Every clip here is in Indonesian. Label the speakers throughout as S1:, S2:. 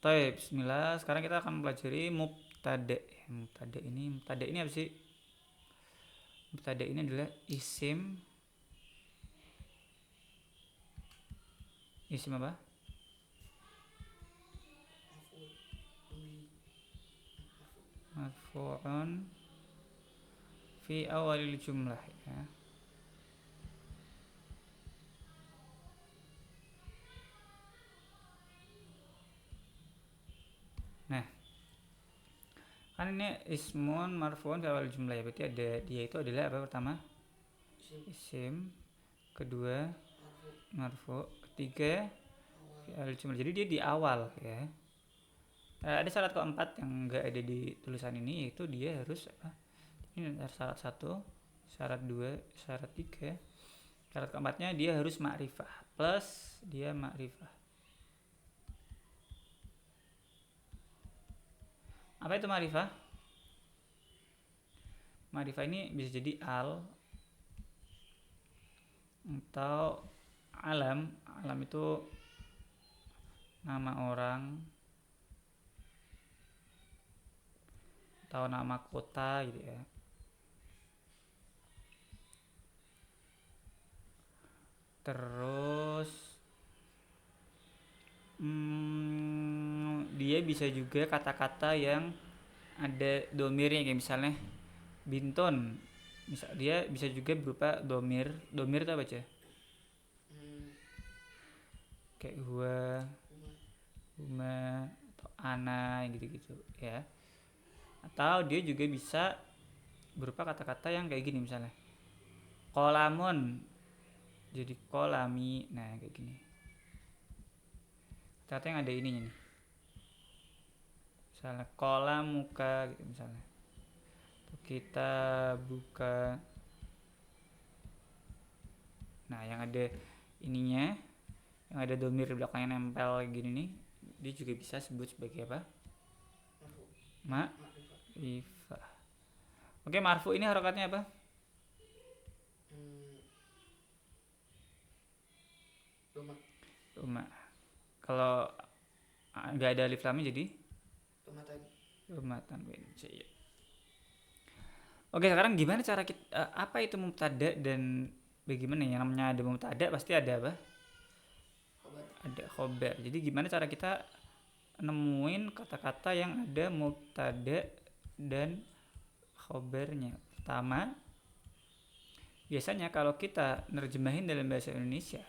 S1: Baik, bismillah. Sekarang kita akan pelajari mubtada. Mubtada ini apa sih? Mubtada ini adalah isim apa? Marfu'un fi awalil jumlah ya. Nah, kan ini ismun marfu'un fi awalil jumlah ya. Berarti ada dia itu adalah apa pertama? Isim. Kedua marfu'. Ketiga fi awalil jumlah. Jadi dia di awal ya. Ada syarat keempat yang enggak ada di tulisan ini, yaitu dia harus apa? Ini syarat 1, syarat 2, syarat 3. Syarat keempatnya dia harus ma'rifah plus dia ma'rifah. Apa itu ma'rifah? Ma'rifah ini bisa jadi al atau alam. Alam itu nama orang atau nama kota gitu ya. Terus dia bisa juga kata-kata yang ada domirnya, kayak misalnya binton. Misal dia bisa juga berupa domir. Domir itu apa aja? Kayak huwa, huma, atau ana gitu-gitu ya. Atau dia juga bisa berupa kata-kata yang kayak gini misalnya. Kolamun jadi kolami. Nah, kayak gini. Kata-kata yang ada ininya nih. Misalnya kolam muka gitu misalnya. Kita buka. Nah, yang ada ininya, yang ada domir di belakangnya nempel gini nih, dia juga bisa sebut sebagai apa? Ma'rifah. Oke, marfu ini harokatnya apa? Doma. Kalau nggak ada alif lamnya jadi doma tanwin. Iya. Oke, sekarang gimana cara kita apa itu mubtada dan bagaimana ya, namanya ada mubtada pasti ada apa? Ada khobar. Jadi gimana cara kita nemuin kata-kata yang ada mubtada dan khobarnya? Pertama, biasanya kalau kita nerjemahin dalam bahasa Indonesia,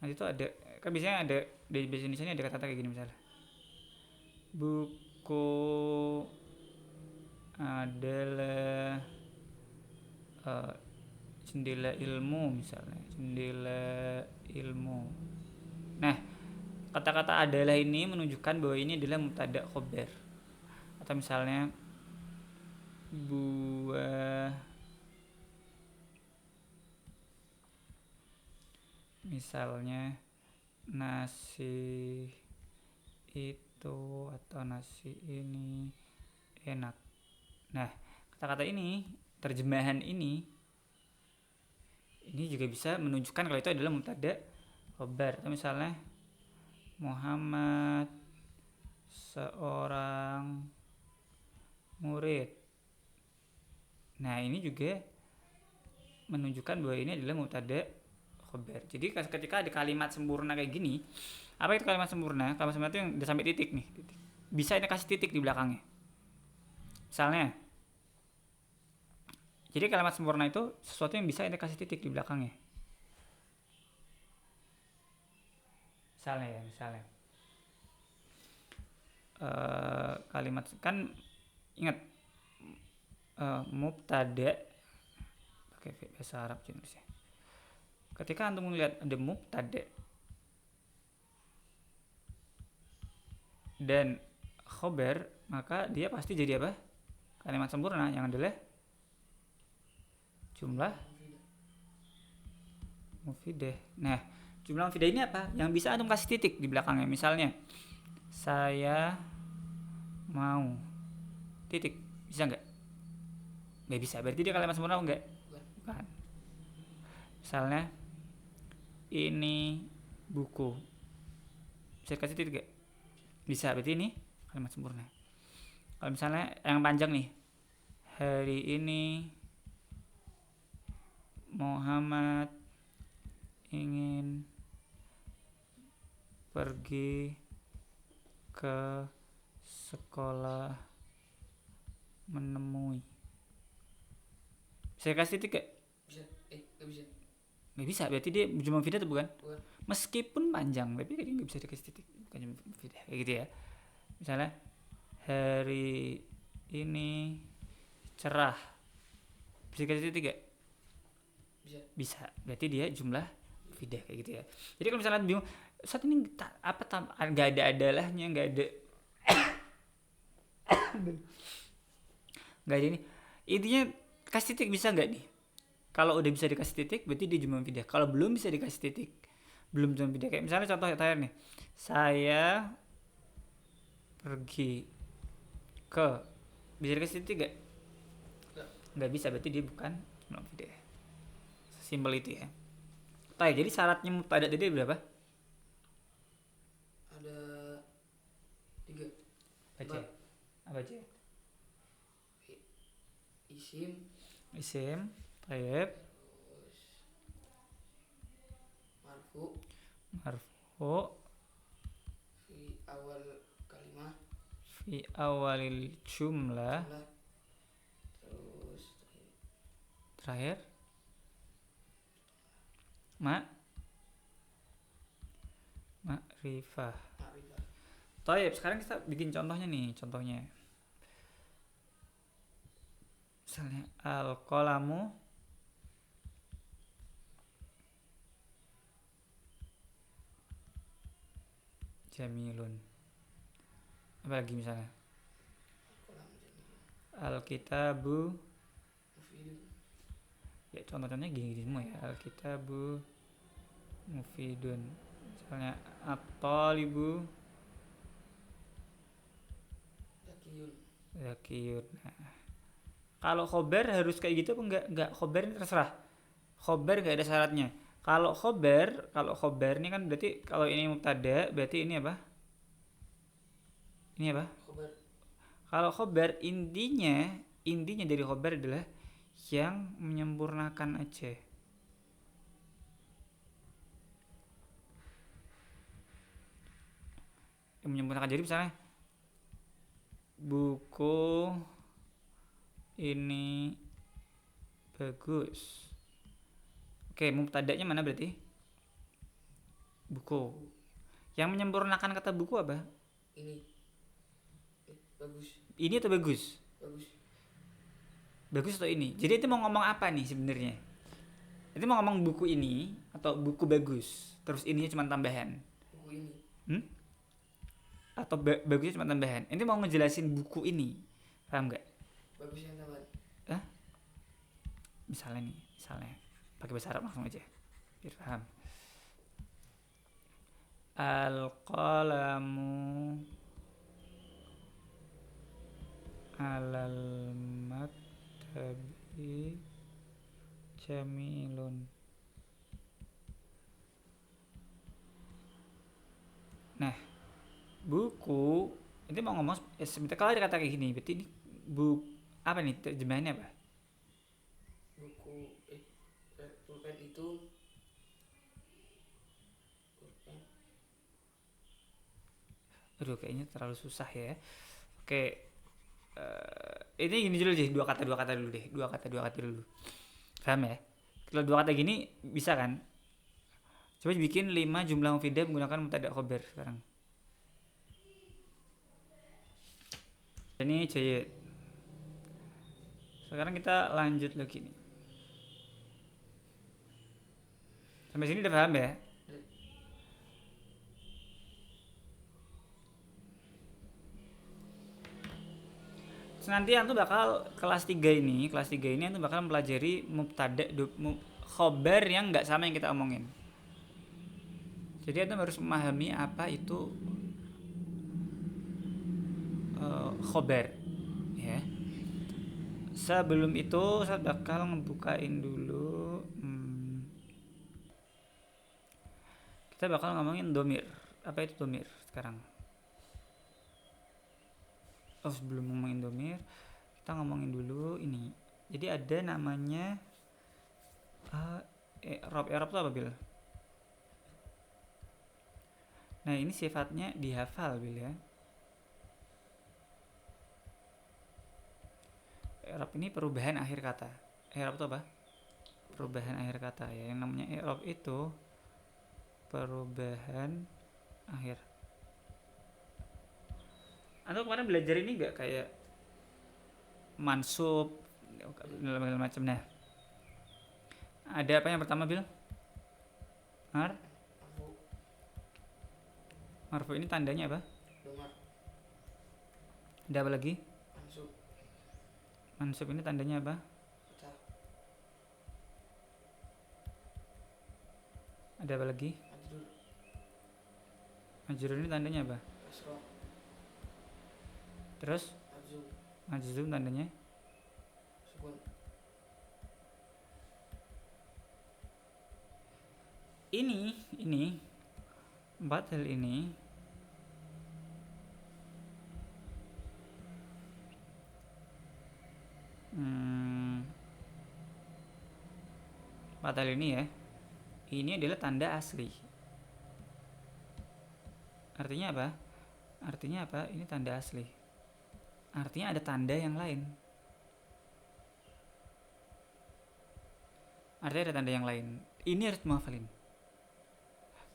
S1: nanti itu ada, kan biasanya ada di bahasa Indonesia ini ada kata-kata kayak gini misalnya. Buku adalah jendela ilmu misalnya, jendela ilmu. Nah, kata-kata adalah ini menunjukkan bahwa ini adalah mubtada khobar. Atau misalnya buah, misalnya nasi itu atau nasi ini enak. Nah, kata-kata ini, terjemahan ini juga bisa menunjukkan kalau itu adalah mubtada khobar. Atau misalnya Muhammad seorang murid. Nah, ini juga menunjukkan bahwa ini adalah mubtada khobar. Jadi ketika ada kalimat sempurna kayak gini, apa itu kalimat sempurna? Kalimat sempurna itu yang udah sampai titik nih. Bisa ini kasih titik di belakangnya. Misalnya, jadi kalimat sempurna itu sesuatu yang bisa ini kasih titik di belakangnya. Misalnya kalimat kan ingat mubtada pakai bahasa Arab jenisnya. Ketika antum melihat ada mubtada dan khobar, maka dia pasti jadi apa? Kalimat sempurna yang adalah jumlah mufidah. Nah, jumlah mufidah ini apa? Yang bisa antum kasih titik di belakangnya. Misalnya, saya mau titik, bisa nggak? Nggak bisa. Berarti dia kalimat sempurna enggak? Bukan. Misalnya, ini buku, bisa kasih titik nggak? Bisa, berarti ini kalimat sempurna. Kalau misalnya yang panjang nih, hari ini Muhammad ingin pergi ke sekolah menemui. Saya kasih titik gak?
S2: Bisa. Gak bisa.
S1: Gak bisa, berarti dia jumlah mufidah atau bukan?
S2: Bukan.
S1: Meskipun panjang, tapi dia gak bisa dikasih titik. Bukan jumlah mufidah, kayak gitu ya. Misalnya hari ini cerah, bisa dikasih titik gak? Bisa, berarti dia jumlah mufidah kayak gitu ya. Jadi kalau misalnya bingung, saat ini nggak ada adalahnya, nggak ada nggak ada ini. Intinya kasih titik bisa nggak nih? Kalau udah bisa dikasih titik, berarti dia jumlah mufidah. Kalau belum bisa dikasih titik, belum jumlah mufidah. Kayak misalnya contoh terakhir nih, saya pergi ke, bisa dikasih titik gak? Nggak bisa, berarti dia bukan jumlah mufidah. Simpel itu ya. Jadi syaratnya mubtada tadi berapa?
S2: Ada 3.
S1: Baca. Apa aja? Isim, taib,
S2: marfu, fi awal kalimah,
S1: fi awalil jumlah,
S2: terus
S1: terakhir ma'rifah. Sekarang kita bikin contohnya nih, misalnya al-qalamu jamilun. Apa lagi misalnya? Al-kitabu
S2: mufidun.
S1: Ya contoh-contohnya gini semua ya. Al-kitabu mufidun. Misalnya at-talibu zakiyun. Nah, kalau khobar harus kayak gitu apa enggak? Khobar ini terserah. Khobar enggak ada syaratnya. Kalau khobar ini kan berarti kalau ini mubtada, berarti ini apa? Ini apa?
S2: Khobar.
S1: Kalau khobar intinya dari khobar adalah yang menyempurnakan aja. Yang menyempurnakan, jadi misalnya buku ini bagus. Oke, mubtadanya mana berarti? Buku. Yang menyempurnakan kata buku apa?
S2: Ini. Bagus.
S1: Ini atau bagus?
S2: Bagus.
S1: Bagus atau ini? Jadi itu mau ngomong apa nih sebenarnya? Itu mau ngomong buku ini atau buku bagus? Terus ininya cuma tambahan.
S2: Buku ini.
S1: Atau bagusnya cuma tambahan. Ini mau ngejelasin buku ini. Paham nggak?
S2: Bagusnya tambahan.
S1: Misalnya pakai bahasa Arab langsung aja biar paham. Al-qalamu alal maktabi jamilun. Nah, buku ini mau ngomong sebentar. Kalau ada kata kayak gini, berarti ini apa nih terjemahannya apa?
S2: Buku pulpen itu
S1: Aduh, kayaknya terlalu susah ya. Oke, ini gini dulu deh, dua kata dulu deh, dua kata dulu. Paham ya? Kalau dua kata gini bisa kan? Coba bikin 5 jumlah mufidah menggunakan mubtada khobar sekarang. Ini jayid. Sekarang kita lanjut lagi nih. Sampai sini udah paham ya? Nanti antum bakal kelas 3 ini antum bakal mempelajari mubtada khobar yang enggak sama yang kita omongin. Jadi antum harus memahami apa itu khobar ya. Sebelum itu saya bakal ngebukain dulu kita bakal ngomongin domir. Apa itu domir sekarang? Oh, sebelum ngomongin domir, kita ngomongin dulu ini. Jadi ada namanya i'rab itu apa, Bil? Nah, ini sifatnya dihafal, Bil ya. I'rab ini perubahan akhir kata. I'rab itu apa? Perubahan akhir kata ya. Yang namanya i'rab itu perubahan akhir. Atau kemarin belajar ini enggak kayak mansub segala macam. Nah, ada apa yang pertama, Bil?
S2: Marfu.
S1: Marfu ini tandanya apa?
S2: Domar.
S1: Ada apa lagi?
S2: Mansub.
S1: Mansub ini tandanya apa?
S2: Fathah.
S1: Ada apa lagi?
S2: Majrur.
S1: Majrur ini tandanya apa?
S2: Kasroh.
S1: Terus
S2: Majzum.
S1: majzum tandanya?
S2: Sukun.
S1: Ini empat hal ini empat hal ini ya, ini adalah tanda asli. Artinya apa? Ini tanda asli. Artinya ada tanda yang lain. Ini harus menghafalin.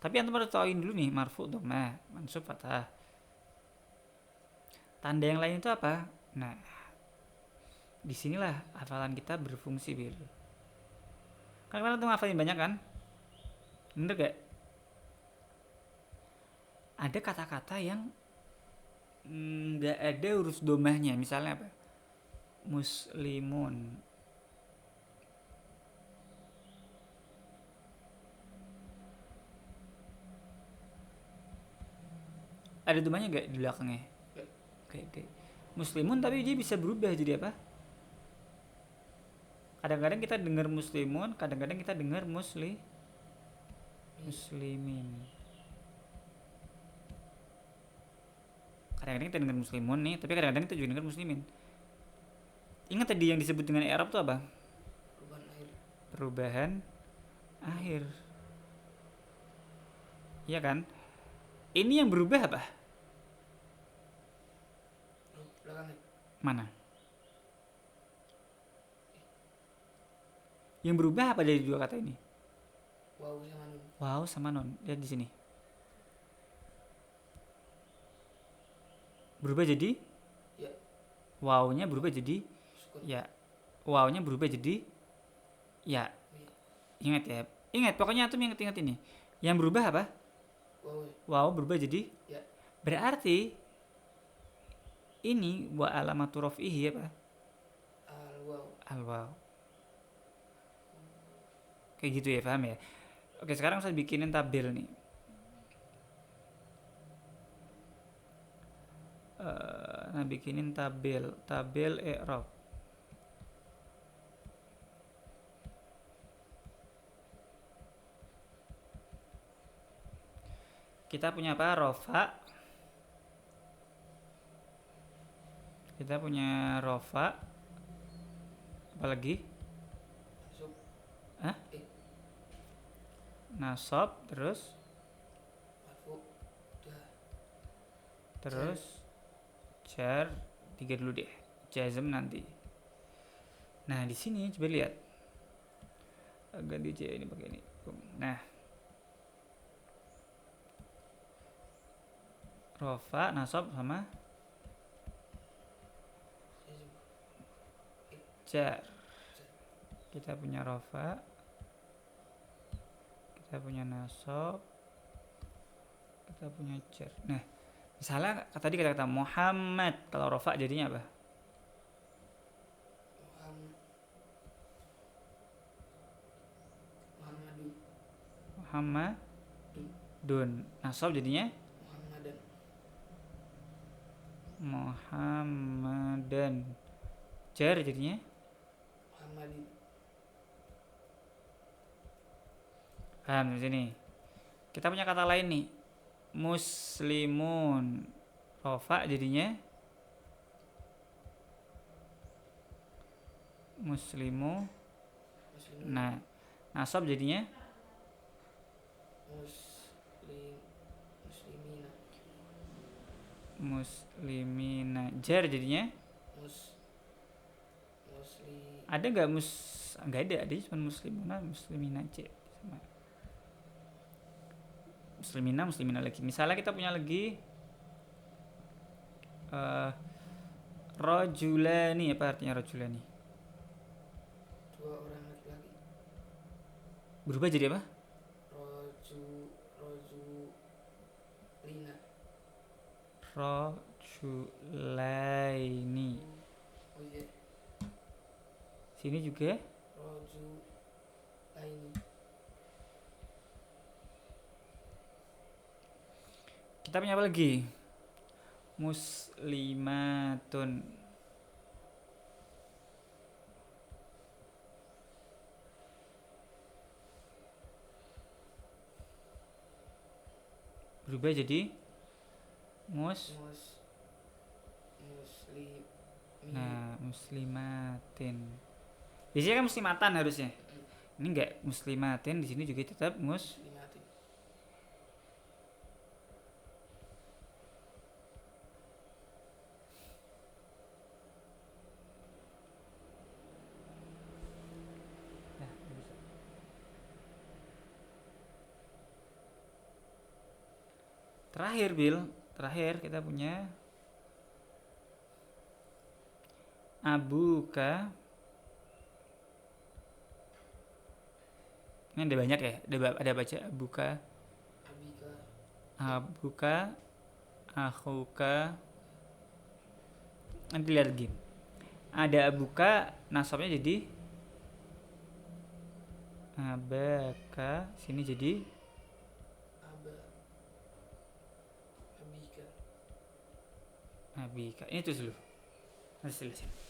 S1: Tapi antum harus tahuin dulu nih, marfu, dhammah, mansub, fathah. Tanda yang lain itu apa? Nah, disinilah hafalan kita berfungsi, Bil. Kan kalian tuh ngafalin banyak kan? Bener gak? Ada kata-kata yang nggak ada huruf domahnya. Misalnya apa? Muslimun. Ada domahnya nggak di belakangnya? Oke. Muslimun tapi dia bisa berubah jadi apa? Kadang-kadang kita dengar muslimun, kadang-kadang kita dengar muslimin. Kadang-kadang kita dengar muslimun nih, tapi kadang-kadang kita juga dengar muslimin. Ingat tadi yang disebut dengan i'rab itu apa? Perubahan akhir. Iya kan? Ini yang berubah apa? Mana? Yang berubah apa dari dua kata ini? Waw sama nun. Lihat di sini. Berubah jadi?
S2: Ya.
S1: Wawnya berubah jadi? Sukun. Ya. Wawnya berubah jadi? Ya. Ingat ya. Ingat, pokoknya antum ingat ini. Yang berubah apa? Waw berubah jadi?
S2: Ya.
S1: Berarti ini wa alamatu raf'ihi apa? Al-waw. Kayak gitu ya, paham ya? Oke, sekarang saya bikinin tabel nih. Bikinin tabel i'rab. Kita punya apa? Rofa. Kita punya rofa. Apalagi? Nasab, terus? Terus jar, 3 dulu deh. Jazm nanti. Nah, di sini coba lihat. Ganti J ini pakai ini. Nah. Rofa, nasab sama jar. Kita punya rofa, kita punya nasab, kita punya jar. Nah, misalnya tadi kata Muhammad, kalau rofa jadinya apa? Muhammadun. Nasab jadinya Muhammadan. Jar jadinya
S2: Muhammadin.
S1: Paham di sini. Kita punya kata lain nih. Muslimun. Rofa jadinya muslimu.
S2: muslimun,
S1: Nah, nasab jadinya
S2: muslim, muslimina,
S1: muslimina. Jar jadinya
S2: mus, musli,
S1: ada nggak nggak ada cuma muslimuna muslimina aja sama muslimina lagi. Misalnya kita punya lagi eh rojulani, apa artinya rojulani?
S2: dua orang laki-laki,
S1: Berubah jadi apa?
S2: roju, lina,
S1: Rojulaini.
S2: oh iya,
S1: Sini juga
S2: roju, laini,
S1: kita punya apa lagi? Muslimatun. Berubah jadi
S2: muslim,
S1: nah muslimatin. Biasanya kan muslimatan harusnya. Ini enggak muslimatin, di sini juga tetap
S2: muslimatin,
S1: Terakhir Bill, terakhir kita punya abuka. Ini ada banyak ya, ada baca abuka,
S2: abika,
S1: abuka, akhuka. Nanti lihat lagi. Ada abuka, nasabnya jadi abaka, sini jadi
S2: aba, abika,
S1: abika. Ini terus dulu. Nanti selesai.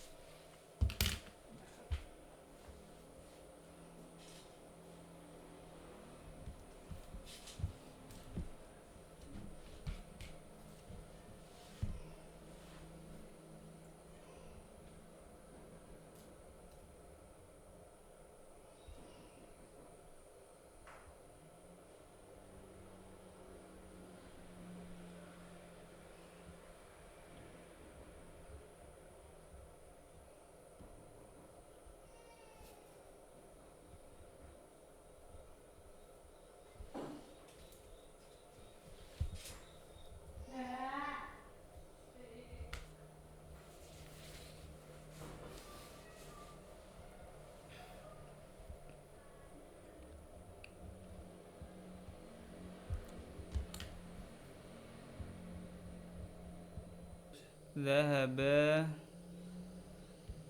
S1: Zahaba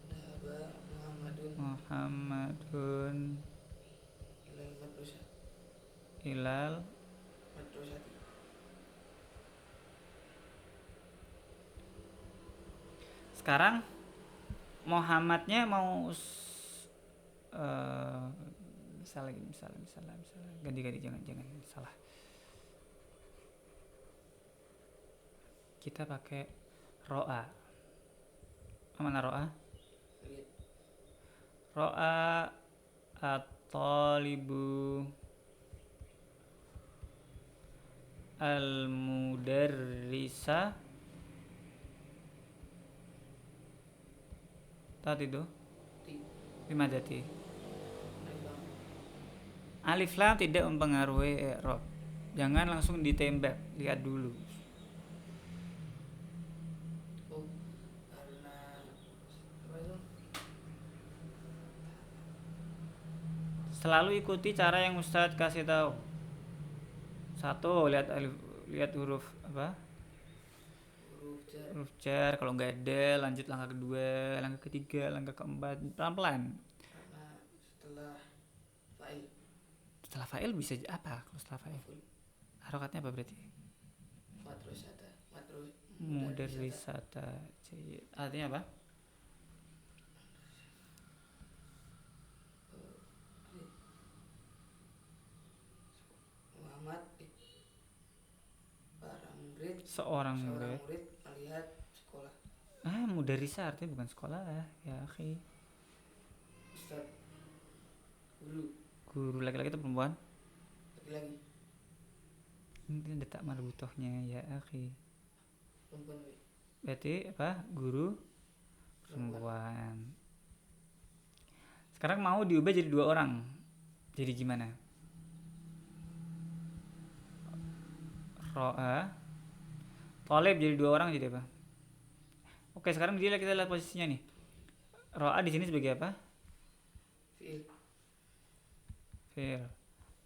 S2: dahaba,
S1: Muhammadun
S2: ilal madrasah,
S1: ilal.
S2: madrasati,
S1: Sekarang Muhammadnya mau eh misalnya ganti jangan salah. Kita pakai ro'a. Mana ro'a?
S2: lihat,
S1: Ro'a at-talibu al-mudarrisa. Tadi itu
S2: ti,
S1: lima dati.
S2: naibam,
S1: Alif lam tidak mempengaruhi i'rab. Jangan langsung ditembak, lihat dulu.
S2: oh, karena apa itu,
S1: Selalu ikuti cara yang Ustadz kasih tahu. Satu, lihat huruf apa?
S2: huruf jar,
S1: Huruf jar. Kalau nggak ada, lanjut langkah kedua, langkah ketiga, langkah keempat, pelan-pelan.
S2: karena setelah fa'il,
S1: Setelah fa'il bisa apa? Kalau setelah fa'il,
S2: maf'ul,
S1: harokatnya apa berarti?
S2: madrasata,
S1: Mudarrisata. Artinya apa?
S2: Muhammad, para murid,
S1: Seorang
S2: seorang
S1: murid.
S2: murid melihat sekolah,
S1: Mudarrisa artinya bukan sekolah ya, akhi.
S2: Ustad. Guru.
S1: Guru laki-laki atau perempuan?
S2: Laki-laki.
S1: Ini ada tak marbutohnya ya akhi.
S2: Perempuan.
S1: Berarti apa? Guru perempuan. Sekarang mau diubah jadi 2 orang. Jadi gimana? Ro'a Thalib jadi 2 orang jadi apa? Oke, sekarang kita lihat posisinya nih. Ro'a di sini sebagai apa?
S2: Fi'il.
S1: Fi'il.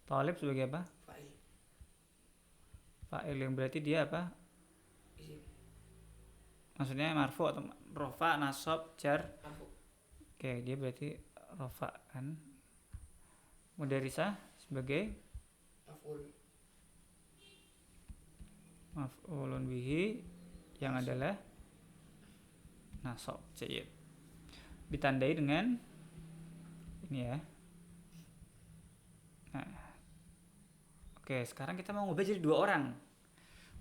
S1: Thalib sebagai apa?
S2: Fa'il.
S1: Fa'il, yang berarti dia apa?
S2: Isim.
S1: Maksudnya marfu atau rofa, nasab, jar.
S2: Marfu.
S1: Oke, dia berarti rofa kan. Mudarisah sebagai
S2: Maf'ul.
S1: maf'ulun bihi yang adalah nasab. Jayyid. Ditandai dengan ini ya. Nah. Oke, sekarang kita mau ngubah jadi 2 orang.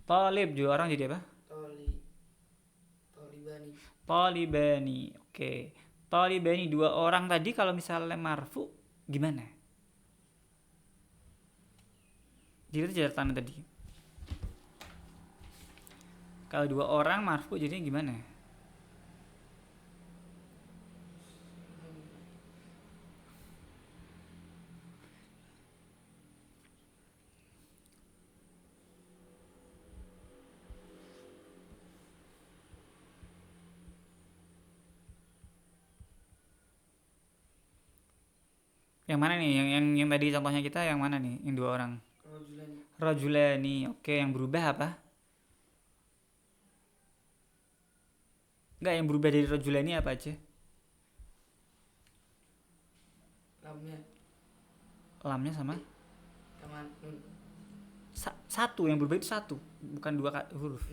S1: Thalib 2 orang jadi apa?
S2: Talibani.
S1: Talibani. Oke. Talibani 2 orang tadi kalau misalnya marfu gimana? Jadi itu catatan tadi. Kalau 2 orang marfu jadinya gimana? Yang mana nih? Yang tadi contohnya kita yang mana nih? Yang 2 orang. Rajulani. Oke, yang berubah apa? Enggak, yang berubah dari rajulani apa aja? Lamnya sama?
S2: Sama nun.
S1: Satu, yang berubah itu 1, bukan 2 huruf.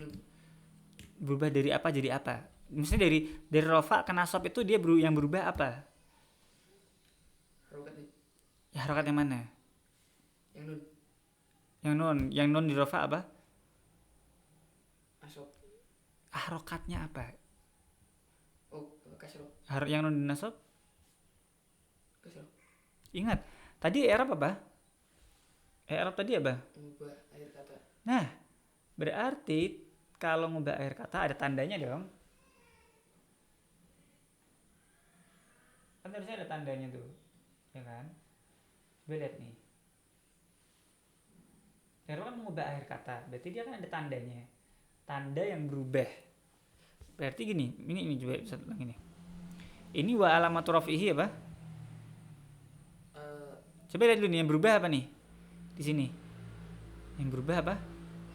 S1: Berubah dari apa jadi apa? Maksudnya dari rofa ke nasab itu dia yang berubah apa?
S2: Harokatnya.
S1: Ya, harokat yang mana?
S2: Yang nun.
S1: Yang nun di rofa apa?
S2: Nasab.
S1: Harokatnya apa?
S2: Oh, kasroh.
S1: Yang nun di nasab?
S2: Kasroh.
S1: Ingat, tadi i'rab apa? I'rab tadi apa?
S2: Mengubah akhir kata.
S1: Nah, berarti kalau ngubah akhir kata ada tandanya dong. Kan harusnya ada tandanya tuh. Ya kan? Coba lihat nih. I'rab kan mengubah akhir kata, berarti dia kan ada tandanya. Tanda yang berubah. Berarti gini, ini coba satu lagi nih. Ini wa alamatu raf'ihi apa? Coba lihat dulu nih yang berubah apa nih? Di sini. Yang berubah apa?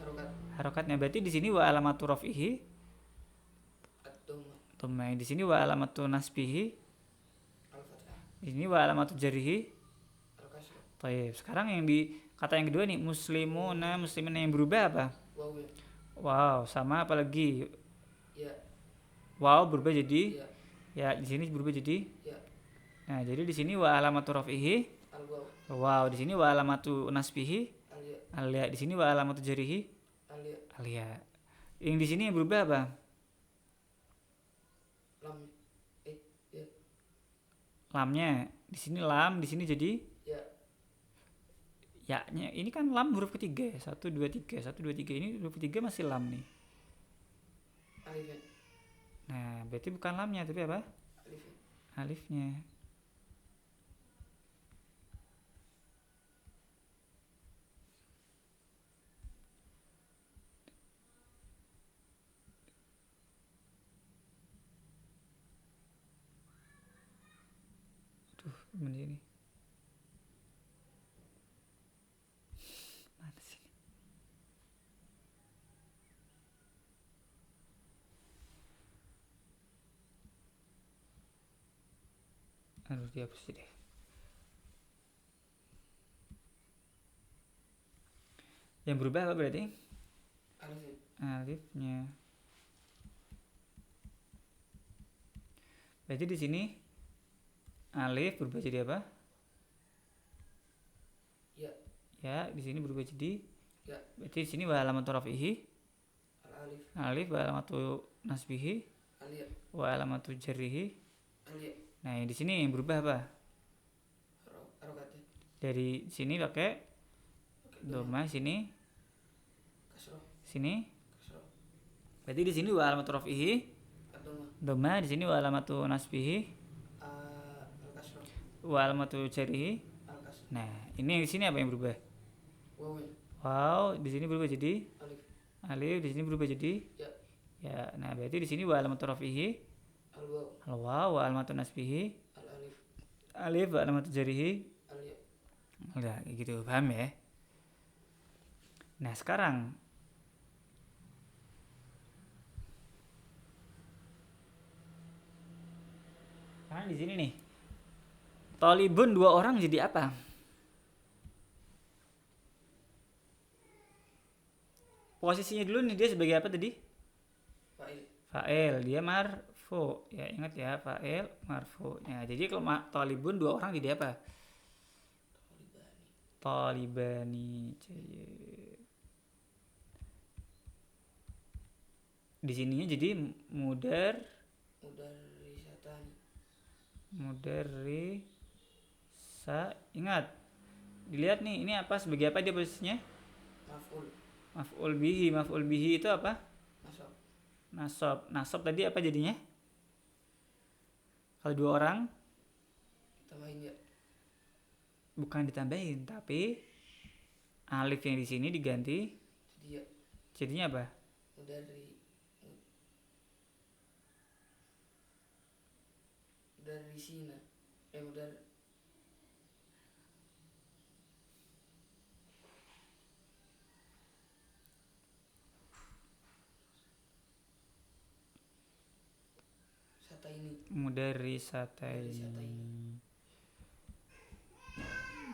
S2: Harokat.
S1: Harokatnya. Berarti di sini wa alamatu raf'ihi At-Dhammah. Di sini wa alamatu nasbihi
S2: Al-Fathah.
S1: Di sini wa alamatu jarihi
S2: Al-Kasroh.
S1: Baik. Sekarang yang di kata yang kedua nih, muslimuna, muslimin, yang berubah apa?
S2: Waw.
S1: Wow, sama apa lagi?
S2: Ya.
S1: Wow berubah jadi
S2: Ya.
S1: ya, di sini berubah jadi
S2: Ya.
S1: Nah, jadi di sini wa alamatu raf'ihi
S2: Al-Waw.
S1: wow, di sini wa alamatu nasbihi
S2: Al-Ya.
S1: al-ya, di sini wa alamatu jarihi
S2: Al-Ya.
S1: al-ya. Yang di sini yang berubah apa?
S2: Lam. Ya.
S1: Lamnya. Di sini lam, di sini jadi
S2: Ya.
S1: ya-nya. Ini kan lam huruf ketiga, 1 2 3. 1 2 3 ini huruf ketiga masih lam nih.
S2: Alifnya.
S1: Nah, berarti bukan lamnya tapi apa?
S2: Alifnya.
S1: Alifnya. Aduh, gimana ini? Mana sih? Aduh, dihapus sih deh. Yang berubah apa berarti?
S2: Alifnya.
S1: Alifnya. Berarti di sini alif berubah jadi apa?
S2: Ya.
S1: Ya, di sini berubah jadi
S2: Ya.
S1: berarti di sini wa alamatu raf'ihi
S2: Al-Alif.
S1: alif, wa alamatu nasbihi
S2: Al-Ya.
S1: wa alamatu jarrihi.
S2: Al-Ya.
S1: Nah, di sini yang berubah apa?
S2: harokatnya.
S1: Dari sini pakai doma, sini
S2: Kasroh.
S1: sini.
S2: Kasroh.
S1: Berarti di sini wa alamatu rafihi
S2: Ad-doma.
S1: doma, di sini wa alamatu nasbihi
S2: Al-kasroh.
S1: wa alamatu jarihi.
S2: Al-kasroh.
S1: Nah, ini di sini apa yang berubah?
S2: Wawin.
S1: Wow, di sini berubah jadi
S2: Alif.
S1: alif, di sini berubah jadi
S2: Ya.
S1: ya. Nah, berarti di sini wa alamatu rafihi
S2: Al-waw.
S1: al-waw wa alamatu nasbihi
S2: Al-alif.
S1: alif wa alamatu jarihi.
S2: Al-ya.
S1: Udah kayak gitu, paham ya? Nah, sekarang di sini nih. Tolibun 2 orang jadi apa? Posisinya dulu nih, dia sebagai apa tadi?
S2: Fa'il.
S1: Fa'il, dia marfu. Ya, ingat ya, fa'il marfu. Ya, jadi kalau tolibun 2 orang jadi apa? Tolibani. Di sininya jadi
S2: Mudarrisatani.
S1: mudarrisa. Ingat. Dilihat nih, ini apa sebagai apa dia posisinya?
S2: Maf'ul.
S1: Maf'ul bihi itu apa?
S2: Nasab.
S1: Nasab tadi apa jadinya? Kalau 2 orang
S2: Tambahin ya.
S1: bukan ditambahin, tapi alif yang di sini diganti
S2: Jadi ya.
S1: jadinya apa?
S2: Mudarrisina.
S1: Mudarrisataini.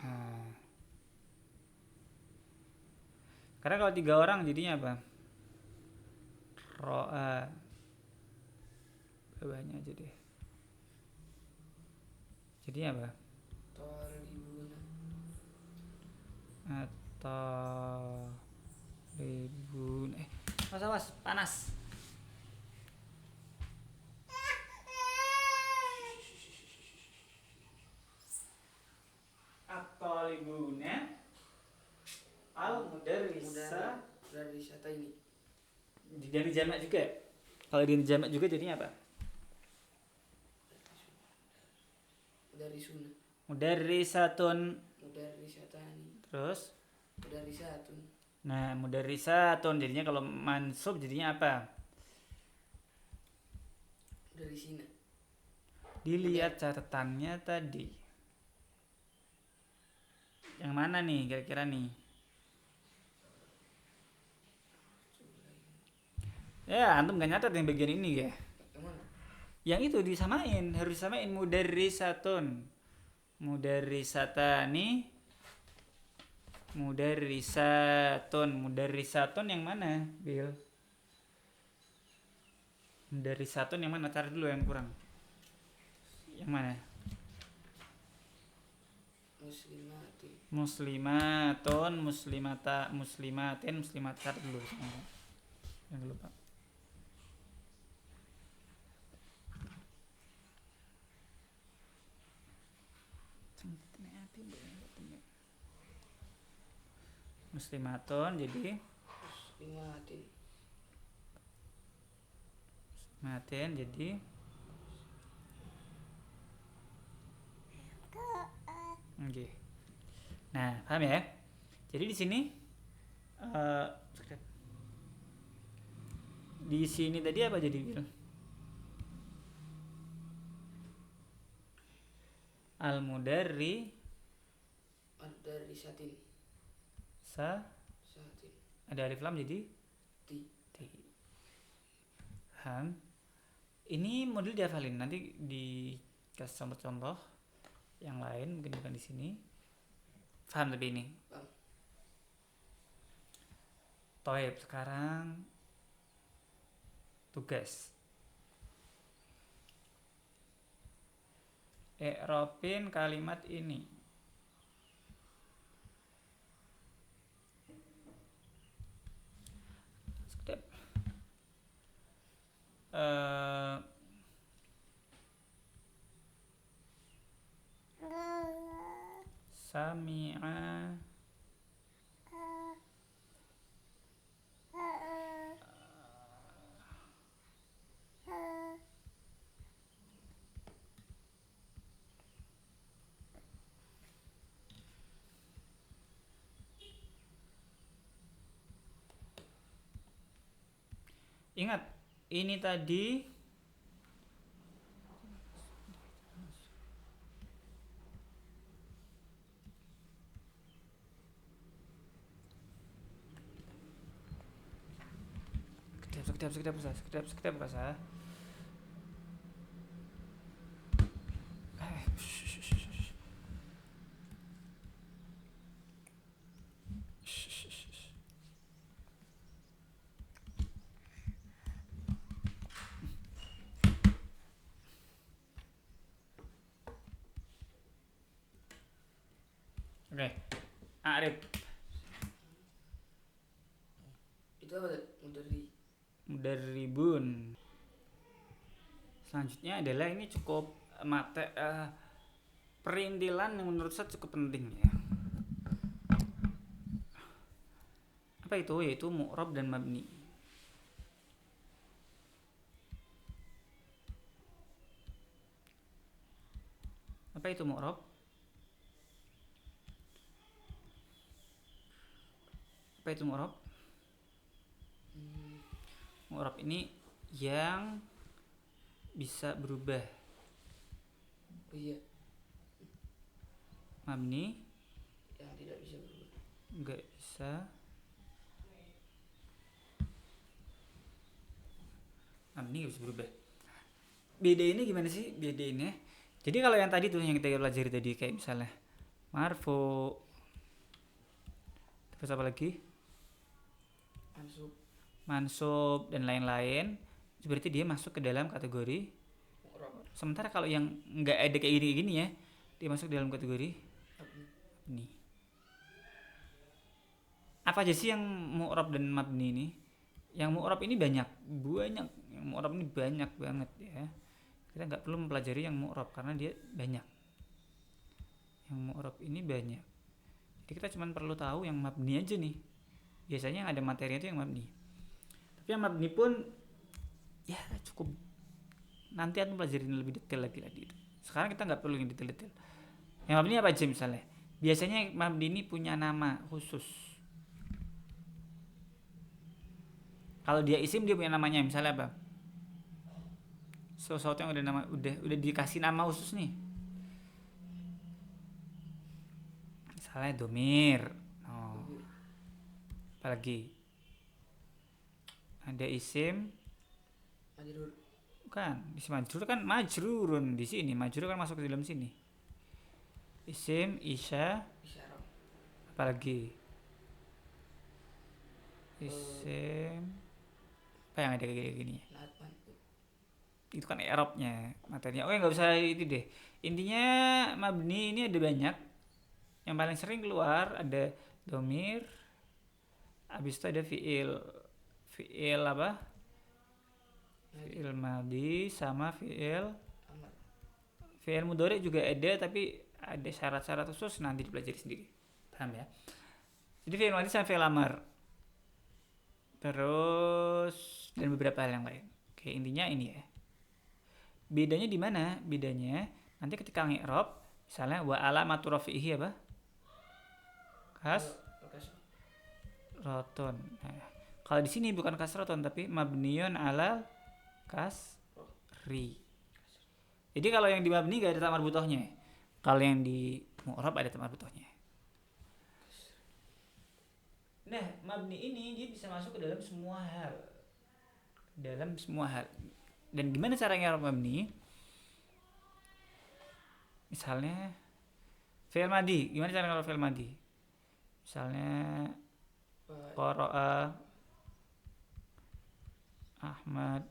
S1: Nah, karena kalau 3 orang jadinya apa? Ro'a. Bawahnya aja deh. Jadinya apa?
S2: Tolibuna.
S1: Atau ribun. Was panas. At-talibuna
S2: Mudarrisataini.
S1: dari jamak juga. Kalau di jamak juga jadinya apa?
S2: Mudarrisuna.
S1: Mudarrisatun.
S2: Mudarrisatani.
S1: Terus?
S2: Mudarrisatun.
S1: Nah, mudarrisatun jadinya kalau mansub jadinya apa?
S2: Mudarrisina.
S1: Dilihat catatannya tadi. Yang mana nih kira-kira nih? Ya, antum gak nyatat yang bagian ini ya?
S2: Yang mana?
S1: Yang itu disamain, harus disamain mudarrisatun. Mudarrisatani. Mudarrisatun yang mana, Bil? Mudarrisatun yang mana? Cari dulu yang kurang. Yang mana? Muslimatun, muslimatin, muslimatat dulu. Yang lupa. Muslimatun jadi muslimatin jadi oke. Nah, paham ya? Jadi di sini di sini tadi apa jadi, Bil?
S2: Mudarrisatin. Satin.
S1: Ada alif lam jadi
S2: Ti.
S1: Paham? Ini model dihafalin, nanti dikasih contoh-contoh yang lain, mungkin bukan di sini. Paham tapi ini?
S2: Paham.
S1: Toib, sekarang tugas. I'rabin kalimat ini. Step. Ingat, ini tadi sekedap rasa. Oke, Arif.
S2: Itu apa tuh?
S1: Mudarribun. Selanjutnya adalah ini cukup perintilan yang menurut saya cukup penting ya. Apa itu? Yaitu mu'rab dan mabni. Apa itu mu'rab? Apa itu mu'rab? Mu'rab ini yang bisa berubah.
S2: Oh iya,
S1: Mabni
S2: yang tidak bisa berubah.
S1: nggak bisa. Mabni nggak bisa berubah. Beda ini gimana sih? Beda ini. Jadi kalau yang tadi tuh yang kita pelajari tadi kayak misalnya marfu, terus apa lagi? Mansub dan lain-lain. Berarti dia masuk ke dalam kategori
S2: Mu'rab.
S1: sementara kalau yang nggak ada kayak gini ya, dia masuk dalam kategori mabni. Apa aja sih yang mu'rab dan mabni ini? Yang mu'rab ini banyak. Yang mu'rab ini banyak banget ya. Kita nggak perlu mempelajari yang mu'rab karena dia banyak. Yang mu'rab ini banyak. Jadi kita cuma perlu tahu yang mabni aja nih. Biasanya yang ada materinya itu yang mabni. Tapi yang mabni pun ya cukup, nanti aku pelajarin lebih detail lagi. Sekarang kita nggak perlu yang detail-detail. Yang mabni apa aja misalnya? Biasanya mabni ini punya nama khusus. Kalau dia isim dia punya namanya, misalnya apa? Sesuatu yang udah dikasih nama khusus nih. Misalnya domir. Oh. Apalagi? Ada isim
S2: Majrur.
S1: Bukan, isim majrur kan majrurun di sini. Majrur kan masuk ke dalam sini. Isim isya.
S2: Isyarah.
S1: Apalagi? Isim apa yang ada kayak gini?
S2: Natman.
S1: Itu kan i'rabnya, materinya. Oke, nggak usah itu deh. Intinya mabni ini ada banyak. Yang paling sering keluar ada domir. Habis itu ada fiil apa? Fiil madhi sama fiil
S2: Amar.
S1: fiil mudhari juga ada, tapi ada syarat-syarat khusus nanti dipelajari sendiri. Paham ya? Jadi fiil madhi sama fiil amar. Terus dan beberapa hal yang lain. Oke, intinya ini ya. Bedanya di mana? Bedanya nanti ketika ngi'rab, misalnya wa alamatu rafihi apa? Kasroton. Nah, kalau di sini bukan kasroton tapi mabniyun ala kasri. Jadi kalau yang di mabni gak ada tamar butohnya. Kalau yang di mu'rab ada tamar butohnya. Nah, mabni ini dia bisa masuk ke dalam semua hal. Dan gimana cara ngi'rab mabni? Misalnya fi'il madhi, gimana cara ngi'rab fi'il madhi? Misalnya qara'a Ahmad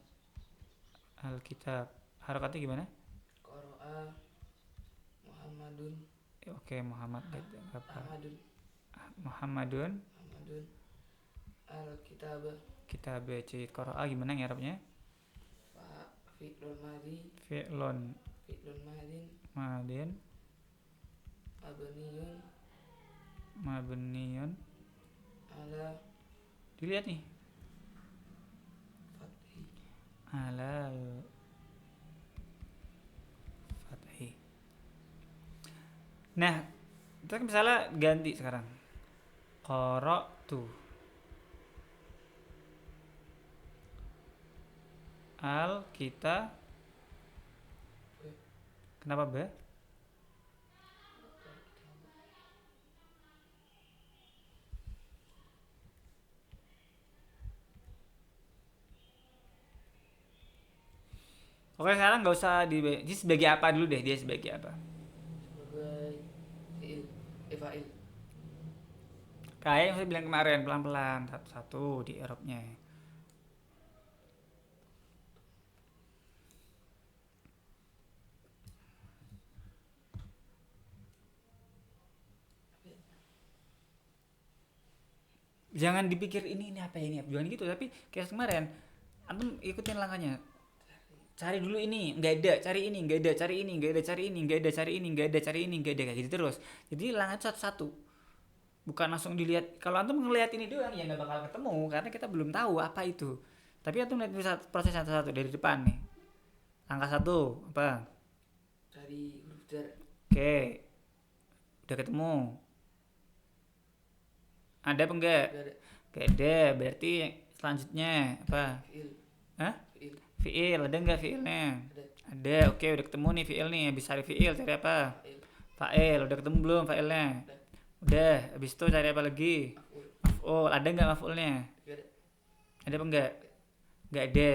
S1: al-kitab. Harakatnya gimana?
S2: Qara'a Muhammadun.
S1: Oke, Muhammad
S2: Ahmadun.
S1: Muhammadun
S2: al-kitab.
S1: Kitab baca qara'a gimana ngi'rabnya?
S2: Fi'lun madhi.
S1: Fi'lun madin mabniyun
S2: ala
S1: dilihat nih
S2: fathi.
S1: Ala fathi. Nah, kita misalnya ganti sekarang. Qara'tu. Al kita. Kenapa ba? Oke sekarang nggak usah dia sebagai apa dulu deh, dia sebagai apa?
S2: sebagai fiil fa'il.
S1: Kayak yang saya bilang kemarin, pelan-pelan satu-satu di Eropnya. Jangan dipikir ini apa ini, jangan gitu, tapi kayak kemarin antum ikutin langkahnya. Cari dulu ini, nggak ada, cari ini, nggak ada, cari ini, nggak ada, cari ini, nggak ada, cari ini, nggak ada, cari ini, nggak ada, kayak gitu terus. Jadi langkah satu-satu, bukan langsung dilihat. Kalau antum ngelihat ini doang ya nggak bakal ketemu karena kita belum tahu apa itu. Tapi antum lihat proses satu-satu dari depan nih. Langkah satu apa?
S2: Cari huruf jar.
S1: Oke, udah ketemu. Ada apa enggak?
S2: Gak ada.
S1: Gak ada, berarti selanjutnya apa?
S2: Fiil.
S1: Hah?
S2: Fiil.
S1: Fiil, ada enggak fiilnya?
S2: Ada.
S1: Ada, oke udah ketemu nih fiil nih. Habis cari fiil, cari apa?
S2: Fa'il.
S1: Fa'il, udah ketemu belum failnya?
S2: Udah.
S1: Udah, habis itu cari apa lagi?
S2: Maf'ul.
S1: Maf'ul, ada enggak maf'ulnya?
S2: Gak ada.
S1: Ada apa enggak? Enggak ada.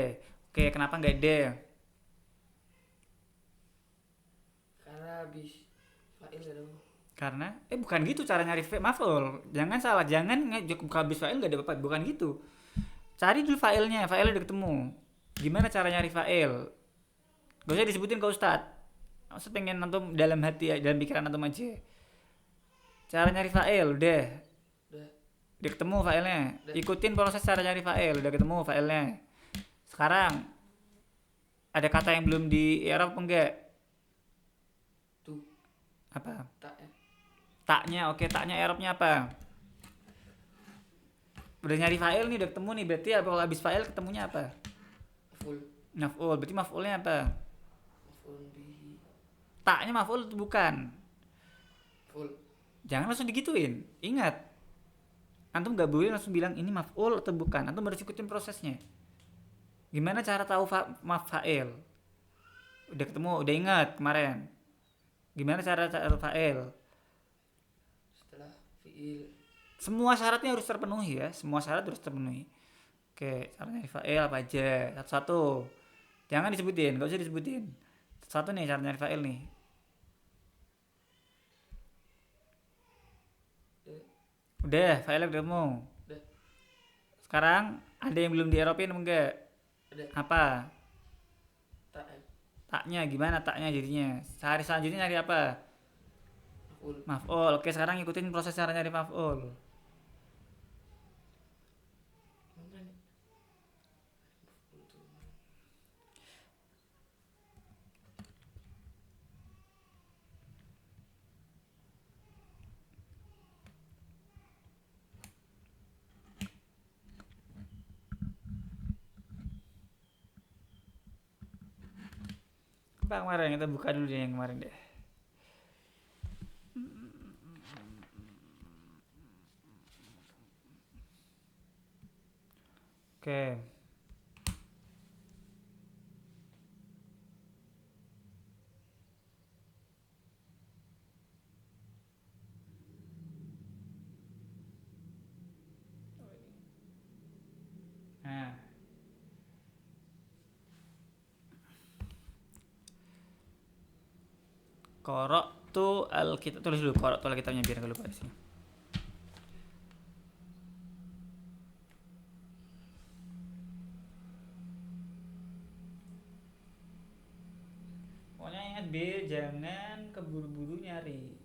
S1: Oke, kenapa enggak ada?
S2: Karena habis fa'il gak ada.
S1: Karena bukan gitu cara nyari maf'ul. Jangan salah, jangan habis fa'il enggak ada apa-apa, bukan gitu. Cari dulu fa'ilnya, fa'ilnya udah ketemu. Gimana cara nyari fa'il? Gak usah disebutin ke Ustadz. Ustadz pengen antum dalam hati, dalam pikiran antum aja. Cara nyari fa'il udah.
S2: Udah.
S1: Udah ketemu fa'ilnya. Ikutin proses cara nyari fa'il, udah ketemu fa'ilnya. Sekarang ada kata yang belum di i'rab apa enggak?
S2: Tuh.
S1: Apa?
S2: Taknya.
S1: Taknya, oke, taknya i'rabnya apa? Udah nyari fa'il nih, udah ketemu nih. Berarti kalau habis fa'il ketemunya apa?
S2: Maf'ul.
S1: Maf'ul, berarti maf'ulnya apa?
S2: Maf'ul bihi.
S1: Taknya maf'ul itu bukan.
S2: Maf'ul.
S1: Jangan langsung digituin. Ingat, antum gak boleh langsung bilang ini maf'ul atau bukan. Antum harus ikutin prosesnya. Gimana cara tahu fa'il? Udah ketemu, udah ingat kemarin. Gimana cara fa'il?
S2: Setelah fiil.
S1: Semua syaratnya harus terpenuhi ya. Semua syarat harus terpenuhi. Oke, caranya fa'il apa aja? Satu-satu. Jangan disebutin, gak usah disebutin. Satu nih cara nyari fa'il nih. Udah, fa'ilnya udah ketemu.
S2: Udah.
S1: Sekarang ada yang belum di Eropin enggak?
S2: Ada.
S1: Apa?
S2: Taknya.
S1: Taknya gimana taknya jadinya? Sehari selanjutnya nyari apa?
S2: Maf'ul.
S1: Maf'ul. Oke, sekarang ikutin proses cara nyari maf'ul.
S2: Mana nih? Maf'ul tuh.
S1: Apa kemarin kita buka dulu deh yang kemarin deh. Oke. Nah, korok tuh kita tulis dulu korok tuh alkitabnya biar nggak lupa di sini. Pokoknya ingat B, jangan keburu-buru nyari.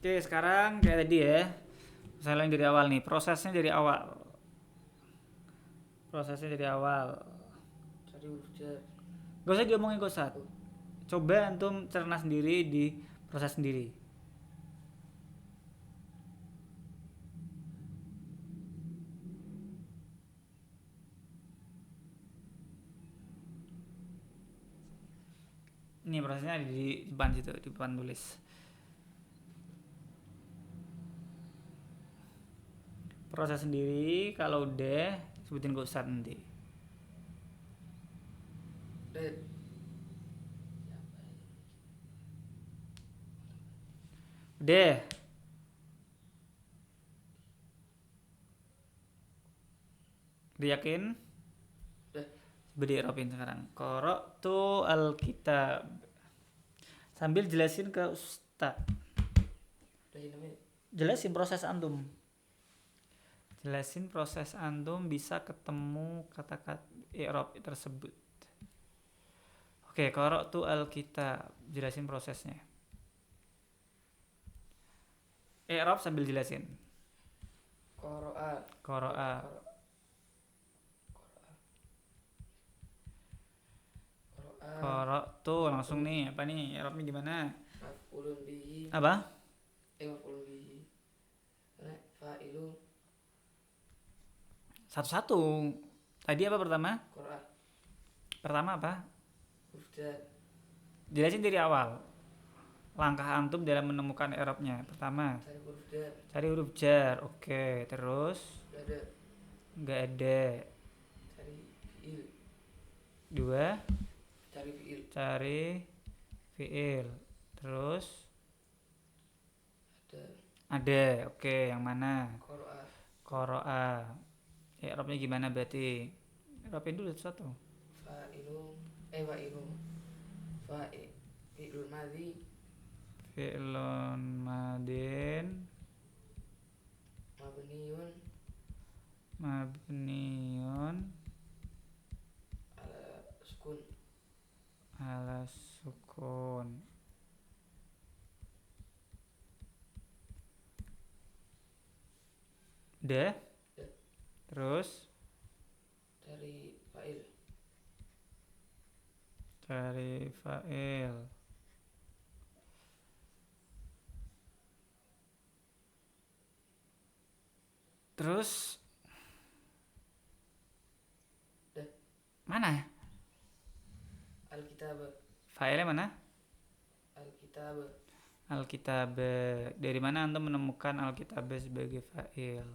S1: Oke, sekarang kayak tadi ya. Saya ulang dari awal nih, prosesnya dari awal. Prosesnya dari awal.
S2: Cari huruf jar.
S1: Gak usah diomongin gak usah. Coba antum cerna sendiri di proses sendiri. Ini prosesnya ada di depan situ, di depan tulis. Proses sendiri kalau udah sebutin ke Ustadz nanti.
S2: udah
S1: Udah. Udah yakin?
S2: udah
S1: Beri Robin sekarang. Qara'tu al-kitab. Sambil jelasin ke Ustaz.
S2: udah ini namanya
S1: Jelasin proses antum. Jelasin proses antum bisa ketemu kata-kata i'rab tersebut. Oke, qara'tu al-kitab. Jelasin prosesnya. I'rab sambil jelasin.
S2: qara'a
S1: Qara'a. Qara'tu langsung nih. Apa nih? I'rabnya gimana?
S2: maf'ulun bihi
S1: Apa?
S2: maf'ulun bihi fa'ilu
S1: Satu-satu. Tadi apa pertama?
S2: qara'a
S1: Pertama apa?
S2: huruf
S1: Jelasin dari awal. Langkah antum dalam menemukan i'rabnya. Pertama,
S2: cari huruf jar
S1: cari huruf jar. Oke, terus
S2: udah ada
S1: nggak ada.
S2: cari fi'il
S1: Dua,
S2: cari fi'il
S1: cari fi'il. Terus
S2: ada
S1: ada. Oke, yang mana?
S2: qara'a
S1: Qara'a. I'rabnya gimana berarti? I'rabin dulu satu.
S2: fa'ilu fa'ilu fi'lul madhi
S1: Fi'lun madin
S2: mabniun
S1: mabniun
S2: ala sukun
S1: ala sukun. Udah?
S2: Udah.
S1: Terus
S2: cari fa'il
S1: cari fa'il. Terus
S2: Udah.
S1: mana?
S2: al-kitab
S1: Fa'ilnya mana?
S2: al-kitab
S1: Alkitab. Dari mana antum menemukan alkitab sebagai fa'il?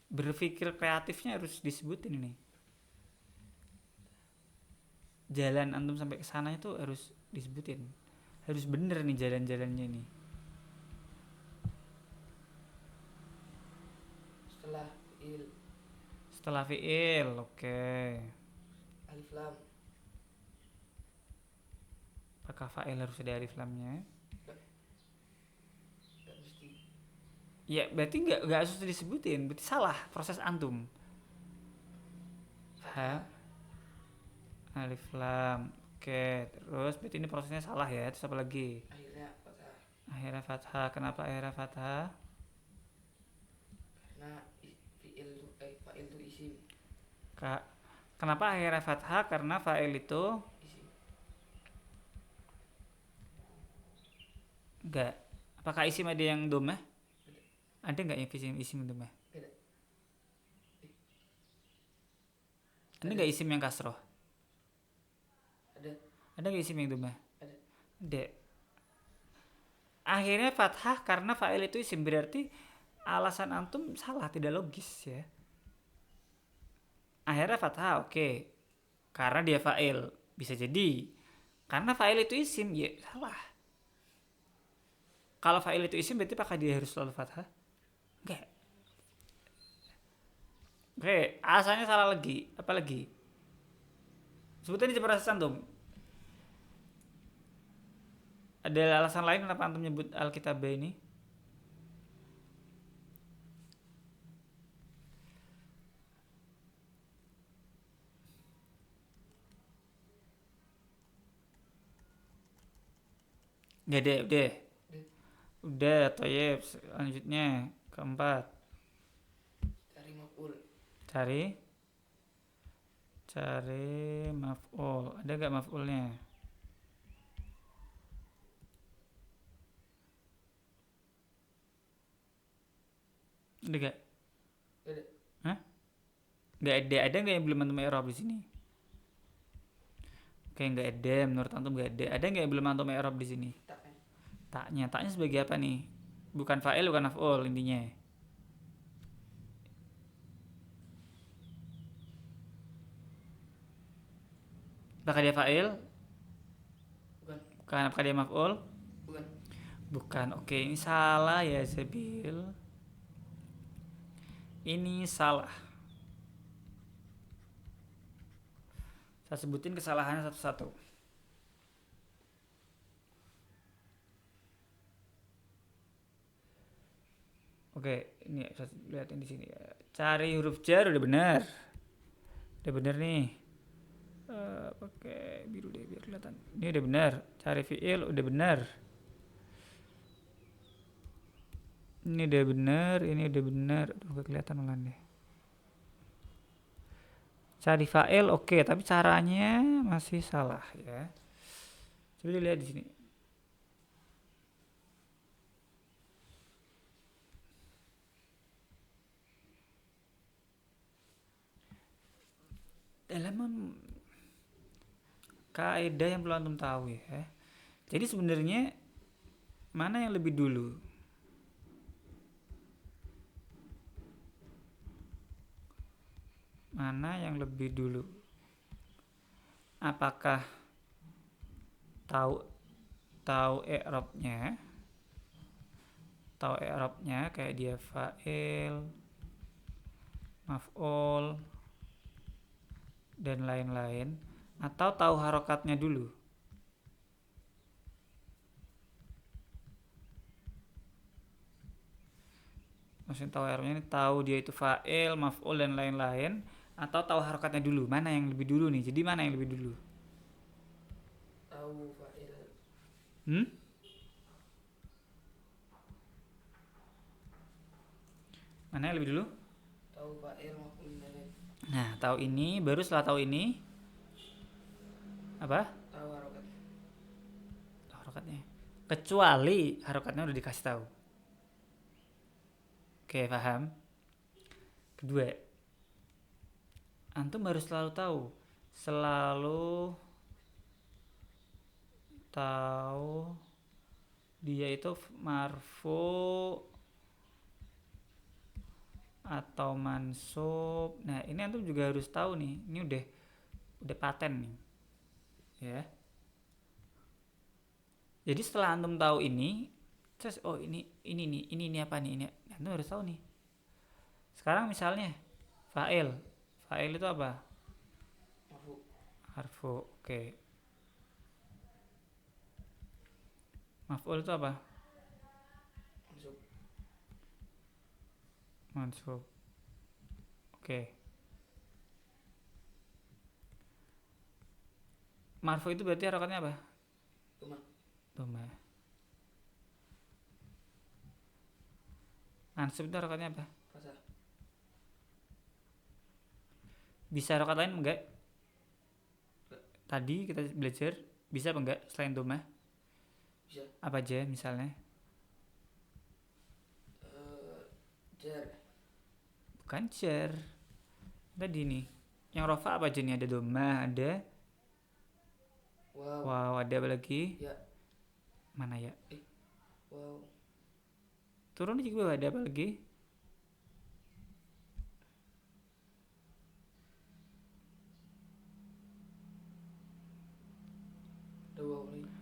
S1: Berpikir kreatifnya harus disebutin ini. Jalan antum sampai ke sana itu harus disebutin. Harus bener nih jalan-jalannya ini. Setelah fi'il, oke.
S2: alif lam
S1: Apakah fa'il harus ada alif lamnya?
S2: nggak mesti
S1: Ya berarti nggak harus disebutin, berarti salah proses antum. Ha, alif lam, oke. Terus berarti ini prosesnya salah ya. Terus apa lagi?
S2: akhirnya fathah
S1: Akhirnya fathah. Kenapa akhirnya fathah?
S2: karena fa'il itu isim
S1: Kenapa akhirnya fathah? Karena fa'il itu
S2: isim
S1: enggak. Apakah isim ada yang domah? Ada nggak yang isim domah?
S2: Ada.
S1: Ada nggak isim yang kasroh?
S2: ada
S1: Ada nggak isim yang domah?
S2: Ada.
S1: Ada. Akhirnya fathah karena fa'il itu isim, berarti alasan antum salah, tidak logis ya. Akhirnya fathah, oke. Karena dia fa'il, bisa jadi. Karena fa'il itu isim, ya salah. Kalau fa'il itu isim berarti apakah dia harus selalu fathah? Enggak. Oke, alasannya salah lagi. Apa lagi? Sebutin di proses antum. Ada alasan lain kenapa antum nyebut Alkitab ini? Gak deh, udah. Udah, toyib. Selanjutnya keempat.
S2: cari maf'ul
S1: Cari maf'ul. Ada gak maf'ulnya? Ada gak?
S2: ada
S1: Hah? Gak ada. Ada gak yang belum antum i'rab di sini? Oke, gak ada. Menurut antum gak ada. Ada gak yang belum antum i'rab di sini?
S2: taknya
S1: Taknya sebagai apa nih? Bukan fa'il, bukan maf'ul intinya. Apakah dia fa'il?
S2: Bukan.
S1: Bukan. Apakah dia maf'ul?
S2: Bukan.
S1: Bukan. Oke, ini salah ya Zabil. Ini salah. Saya sebutin kesalahannya satu-satu. Oke, ini bisa lihatin di sini ya. Cari huruf jar udah benar. Udah benar nih. Pakai biru deh biar kelihatan. Ini udah benar. Cari fiil udah benar. Ini udah benar, ini udah benar. Aduh, gak kelihatan malah deh. Cari fa'il oke, tapi caranya masih salah ya. Coba dilihat di sini. Dalam kaidah yang perlu antum tahu ya. Jadi sebenarnya mana yang lebih dulu? Mana yang lebih dulu? Apakah tahu i'rabnya? Tahu i'rabnya kayak dia fa'il, maf'ul dan lain-lain, atau tahu harokatnya dulu? Maksudnya tahu i'rabnya ini tahu dia itu fa'il, maf'ul dan lain-lain, atau tahu harokatnya dulu? Mana yang lebih dulu nih? Jadi mana yang lebih dulu?
S2: Tahu fa'il.
S1: Mana yang lebih dulu?
S2: Tahu fa'il maf'ul dan lain.
S1: Nah, tahu ini baru setelah tahu ini apa?
S2: Tahu harokat.
S1: Tahu harokatnya. Kecuali harokatnya udah dikasih tahu. Oke, paham? Kedua, antum harus selalu tahu dia itu marfu atau mansub. Nah, ini antum juga harus tahu nih. Ini udah paten nih. Ya. Jadi setelah antum tahu ini, terus ini apa nih? Ini antum harus tahu nih. Sekarang misalnya fa'il. Fa'il itu apa? Harfu. Oke. Maf'ul itu apa? Mansub. Oke. Marfu itu berarti harokatnya apa? Doma. Mansub itu harokatnya apa?
S2: Fathah.
S1: Bisa harokat lain enggak? Tadi kita belajar bisa apa enggak selain doma?
S2: Bisa.
S1: Apa aja misalnya?
S2: Jar.
S1: Bukan jar. Tadi nih. Yang rofa apa aja nih? Ada doma, ada wow, ada apa lagi?
S2: Ya.
S1: Mana ya?
S2: Wow.
S1: Turun di bawah ada apa lagi?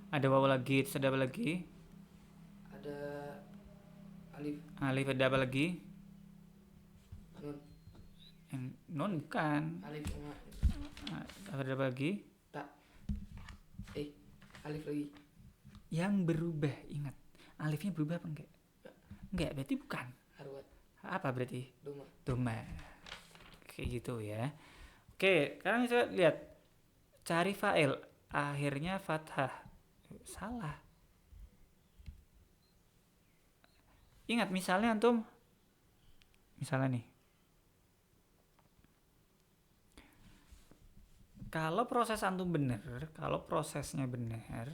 S1: Ada waw lagi, terus ada apa lagi?
S2: Ada alif.
S1: Alif, ada apa lagi?
S2: Nun.
S1: Nun bukan.
S2: Alif sama
S1: Ada apa lagi?
S2: tak. Alif lagi.
S1: Yang berubah, ingat. Alifnya berubah apa enggak? Enggak, berarti bukan.
S2: Harwat.
S1: Apa berarti?
S2: Doma.
S1: Kayak gitu ya. Oke, sekarang coba lihat. Cari fa'il, akhirnya fathah. Salah. Ingat misalnya antum, misalnya nih, kalau proses antum benar, kalau prosesnya benar,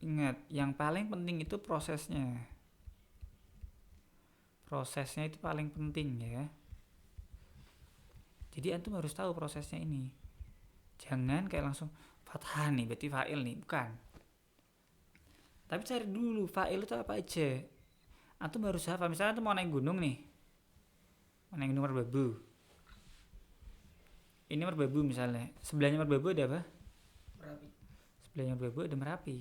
S1: ingat yang paling penting itu prosesnya. Prosesnya itu paling penting ya. Jadi antum harus tahu prosesnya ini. Jangan kayak langsung fathah nih, berarti fa'il nih, bukan. Tapi cari dulu fa'il itu apa aja. Antum harus hafal. Misalnya antum mau naik gunung nih, mau naik gunung Merbabu. Ini Merbabu misalnya, sebelahnya Merbabu ada apa?
S2: Merapi.
S1: Sebelahnya Merbabu ada Merapi.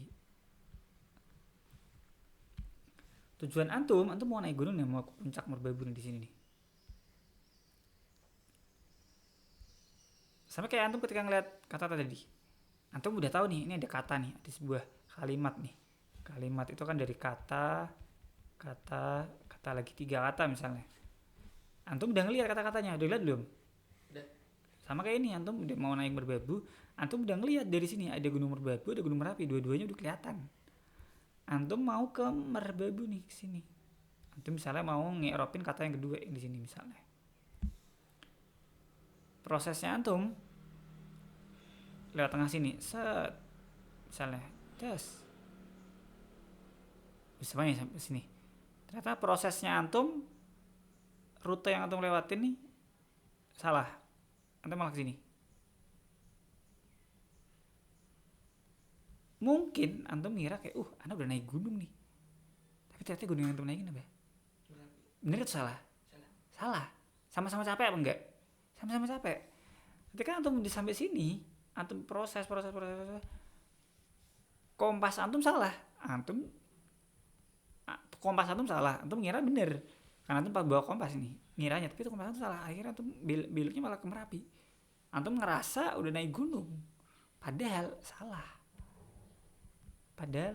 S1: Tujuan antum mau naik gunung nih, mau ke puncak Merbabu nih di sini nih. Sama kayak antum ketika ngeliat kata tadi, antum udah tahu nih, ini ada kata nih, ada sebuah kalimat nih. Kalimat itu kan dari kata lagi 3 kata misalnya. Antum udah ngeliat kata-katanya, udah lihat belum?
S2: Udah.
S1: Sama kayak ini, antum udah mau naik Merbabu, antum udah ngeliat dari sini ada Gunung Merbabu, ada Gunung Merapi, dua-duanya udah kelihatan. Antum mau ke Merbabu nih, ke sini. Antum misalnya mau ngeropin kata yang kedua yang di sini misalnya. Prosesnya antum lewat tengah sini, set, misalnya, tes, misalnya sampai sini. Ternyata prosesnya antum, rute yang antum lewatin nih salah, antum malah ke sini. Mungkin antum ngira kayak, anda udah naik gunung nih, tapi ternyata gunung yang antum naikin apa? Bener atau salah? Salah. Sama-sama capek apa enggak? Sama-sama capek. Ketika antum udah sampai sini, antum proses. Kompas antum salah. Kompas antum salah. Antum ngira bener. Karena antum bawa kompas ini, ngiranya, tapi itu kompas antum salah. Akhirnya antum beloknya malah ke Merapi. Antum ngerasa udah naik gunung. Padahal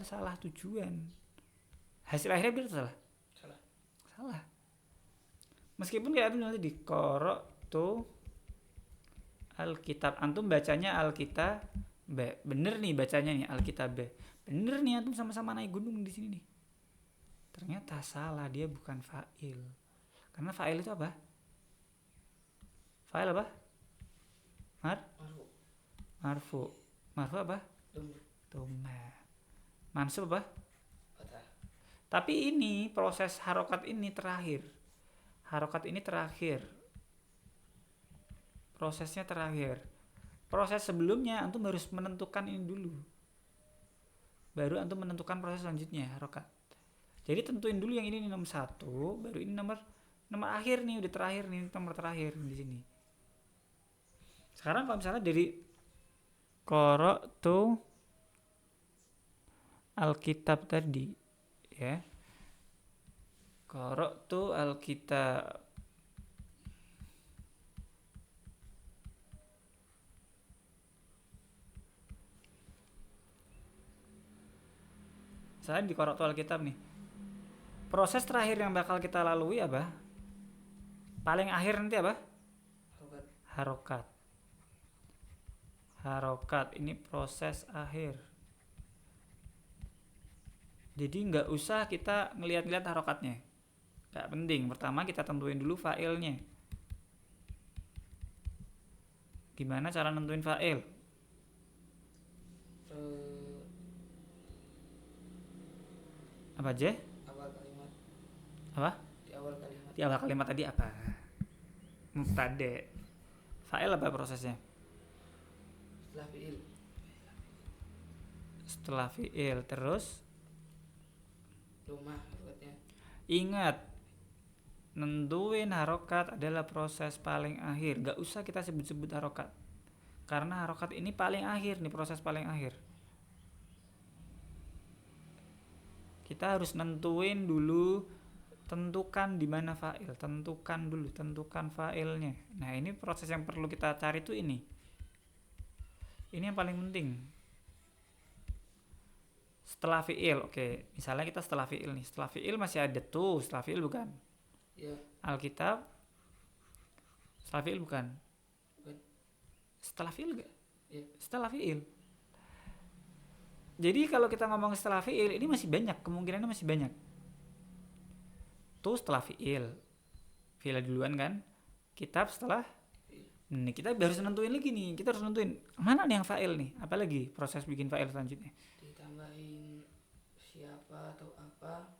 S1: salah tujuan. Hasil akhirnya bener atau salah? Salah. Meskipun kayak antum nanti di qara'tu Alkitab, antum bacanya Alkitab, bener nih bacanya nih Alkitab, bener nih antum sama-sama naik gunung di sini nih. Ternyata salah, dia bukan fa'il. Karena fa'il itu apa? Fa'il apa? Marfu. Marfu apa? Dhamma. Mansub apa?
S2: Fathah.
S1: Tapi ini proses harokat ini terakhir. Prosesnya terakhir. Proses sebelumnya antum harus menentukan ini dulu. Baru antum menentukan proses selanjutnya, harokat. Jadi tentuin dulu yang ini nih nomor 1, baru ini nomor akhir nih, udah terakhir nih, nomor terakhir di sini. Sekarang kalau misalnya dari qara'tu Alkitab tadi, ya. Qara'tu Alkitab. Saya di Qara'tu Alkitab nih. Proses terakhir yang bakal kita lalui apa? Paling akhir nanti apa? Harokat. Ini proses akhir. Jadi nggak usah kita ngeliat-ngeliat harokatnya. Nggak penting. Pertama kita tentuin dulu fa'ilnya. Gimana cara nentuin fa'il? Apa aja?
S2: Awal kalimat.
S1: Apa?
S2: Di
S1: Di awal kalimat tadi apa? Mubtada. Fa'il apa prosesnya? Setelah fi'il. Terus?
S2: Domah harokatnya.
S1: Ingat, nentuin harokat adalah proses paling akhir. Gak usah kita sebut-sebut harokat, karena harokat ini paling akhir nih, proses paling akhir. Kita harus nentuin dulu, tentukan di mana fa'il, tentukan fa'ilnya. Nah, ini proses yang perlu kita cari tuh ini. Ini yang paling penting. Setelah fi'il, oke. Misalnya kita setelah fi'il nih. Setelah fi'il masih ada tuh, setelah fi'il bukan?
S2: Iya.
S1: Alkitab. Setelah fi'il bukan? Setelah fi'il gak?
S2: Iya.
S1: Setelah fi'il. Jadi kalau kita ngomong setelah fi'il, ini masih banyak, kemungkinannya masih banyak. Tuh setelah fi'il. Fi'il duluan kan? Kitab setelah. Nih, kita harus nentuin lagi nih. Kita harus nentuin mana nih yang fa'il nih. Apalagi proses bikin fa'il selanjutnya.
S2: Ditambahin siapa atau apa,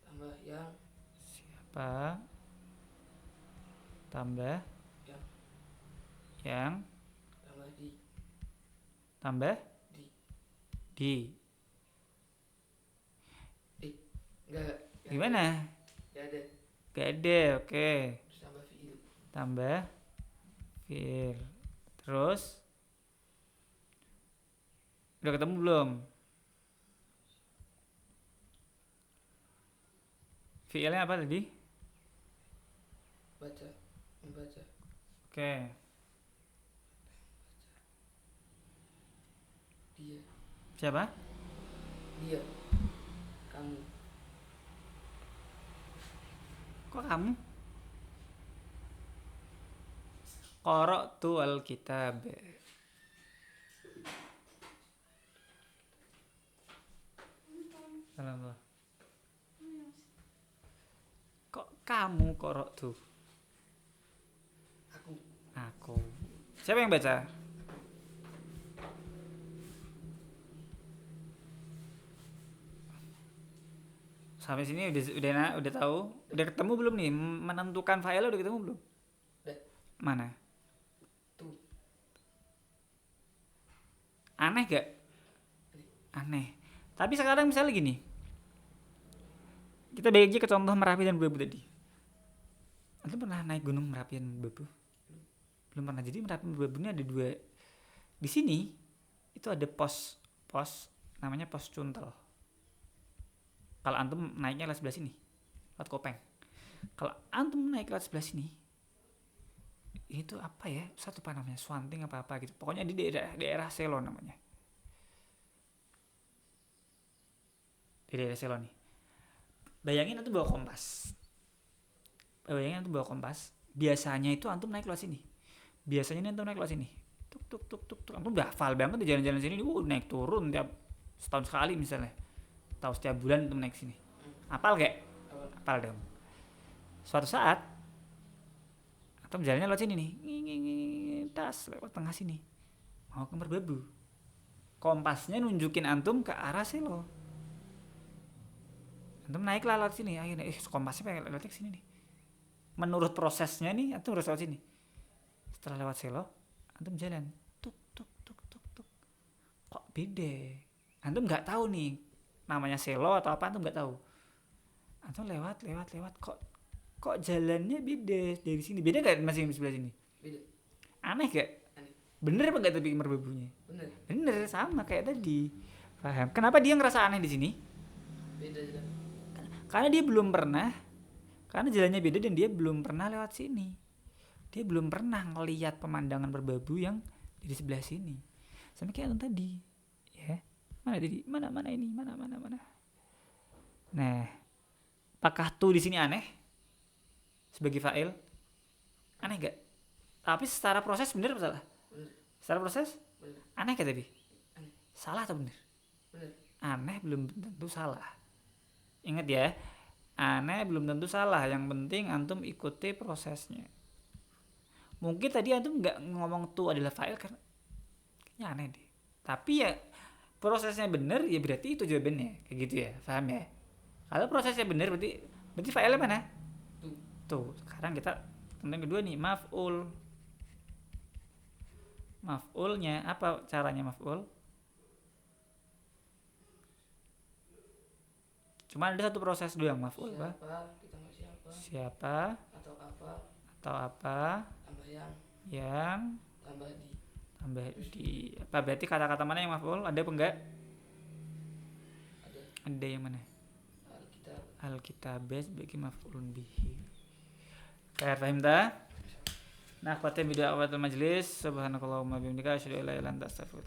S2: tambah yang.
S1: Siapa tambah yang
S2: Tambah
S1: tambah di.
S2: Enggak.
S1: Gimana?
S2: Enggak ada.
S1: Gak ada, oke.
S2: Terus tambah fi'il.
S1: Tambah fi'il. Terus udah ketemu belum? Fi'ilnya apa tadi?
S2: Baca. Membaca.
S1: Oke.
S2: Dia.
S1: Siapa?
S2: Dia. Kamu.
S1: Kok kamu? Qara'tu al-kitab. Alhamdulillah. Kok kamu qara'tu? Aku. Siapa yang baca? Sampai sini udah tahu? Udah ketemu belum nih? Menentukan file udah ketemu belum?
S2: Udah.
S1: Mana?
S2: Tuh.
S1: Aneh gak? Aneh. Tapi sekarang misalnya gini. Kita balik aja ke contoh Merapi dan Merbabu tadi. Anda pernah naik gunung Merapi dan Merbabu? Belum pernah. Jadi Merapi dan Merbabu ini ada dua. Di sini itu ada pos namanya pos Cuntel. Kalau antum naiknya lewat sebelah sini, lewat Kopeng. Kalau antum naik lewat sebelah sini, itu apa ya? Satu apa namanya? Swanting apa gitu. Pokoknya di daerah Selo namanya. Di daerah Selo nih. Bayangin antum bawa kompas. Biasanya itu antum naik lewat sini. Antum naik lewat sini. Tuk. Antum udah hafal banget di jalan-jalan sini. Naik turun tiap setahun sekali misalnya. Tahu setiap bulan antum naik sini. Hafal gak? Hafal dong. Suatu saat antum jalannya lewat sini nih. Tas lewat tengah sini. Mau ke Merbabu. Kompasnya nunjukin antum ke arah Selo. Antum naiklah lewat sini. Akhirnya kompasnya pengen lewat sini nih. Menurut prosesnya nih antum harus lewat sini. Setelah lewat Selo, antum jalan. Tuk. Kok beda? Antum nggak tahu nih namanya Selo atau apa, antum nggak tahu. Antum lewat kok jalannya beda dari sini. Beda nggak masih sebelah sini?
S2: Beda.
S1: Aneh gak?
S2: Aneh.
S1: Bener apa nggak tapi Merbabunya?
S2: Bener.
S1: Sama kayak tadi. Paham? Kenapa dia ngerasa aneh di sini?
S2: Beda jalan.
S1: Karena dia belum pernah. Karena jalannya beda dan dia belum pernah lewat sini. Dia belum pernah ngelihat pemandangan Merbabu yang di sebelah sini. Sama kayak antum tadi. Ya. Mana tadi? Mana ini? Mana. Nah, apakah tuh di sini aneh? Sebagai fa'il? Aneh gak? Tapi secara proses bener apa salah?
S2: Bener.
S1: Secara proses?
S2: Bener.
S1: Aneh gak tadi?
S2: Aneh.
S1: Salah atau bener?
S2: Bener.
S1: Aneh belum tentu salah. Ingat ya, aneh belum tentu salah. Yang penting antum ikuti prosesnya. Mungkin tadi antum gak ngomong tuh adalah fa'il karena kayaknya aneh deh. Tapi ya prosesnya bener ya berarti itu jawabannya. Kayak gitu ya, paham ya? Kalau prosesnya bener berarti fa'ilnya mana? Tuh. Sekarang kita tentang kedua nih, maf'ul. Maf'ulnya apa caranya maf'ul? Cuma ada satu proses doang maf'ul. Siapa atau apa yang tambah di. Apa berarti kata-kata mana yang maf'ul? Ada apa enggak? Ada yang mana? Alkitab sebagai maf'ulun bihi. Kaya paham ta? Nah, khotib video awatul majlis. Subhanakallahumma bihamdika asyhadu an la ilaha illa anta astaghfiruka